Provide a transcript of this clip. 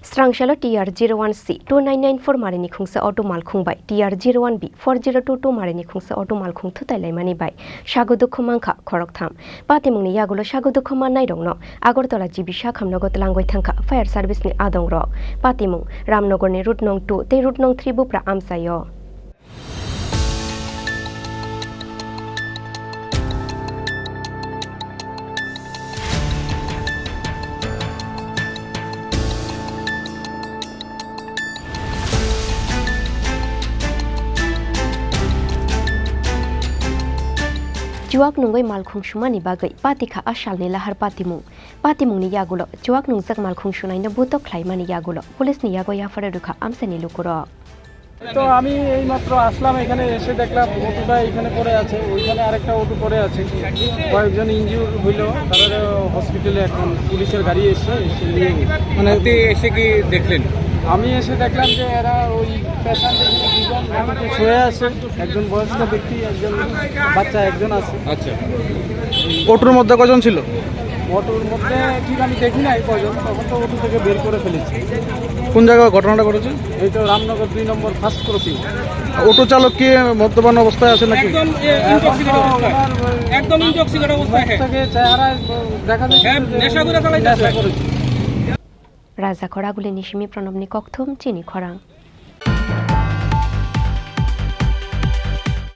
Srangshalo TR01C 2994 marini khungsa auto malkhungbai TR01B 4022 marini khungsa auto malkhung thutailaimani bai sagodukho mangkha khoroktham patimungni yagulo sagodukho mannai rongno Agartala GB Shakhamnago tlangoi thangkha fire service ni adong ro patimung Ramnagar ni route nong 2 te route nong 3 bupra amsayo Juak nungoi malkhung shumani bagai patikha ashalni lahar patimungni yagulo juak nungjak malkhung shunaina buto khlaimani yagulo police ni yago yafare rukha amseni lukuro তো আমি এই মাত্র আসলাম এখানে এসে দেখলাম অটোটা এখানে পড়ে আছে ওইখানে আরেকটা অটো পড়ে আছে কয়েকজন ইনজিউর হইলো তারা হসপিটালে এখন পুলিশের গাড়ি এসে নিয়ে মানে এসে কি দেখলেন আমি এসে দেখলাম যে এরা ওই পেশেন্ট এখানে দুজন মাটিতে শুয়ে আছে একজন বয়স্ক ব্যক্তি একজন বাচ্চা একজন আছে আচ্ছা অটোর মধ্যে কজন ছিল অটোর মধ্যে ঠিক আমি দেখি নাই কজন তখন তো অটো থেকে বের করে ফেলেছি কোন জায়গায় ঘটনাটা ঘটেছে এই তো রামনগর 2 নম্বর ফার্স্ট ক্রসিং অটো চালক কি মদ্যপান অবস্থায় আছে নাকি একদম ইনটক্সিকেট অবস্থায় থেকে চেহারা দেখা যাচ্ছে নেশা করে চালাইতেছে Raja Khoragule Nishimi Pranobni Kokthum Chini Khorang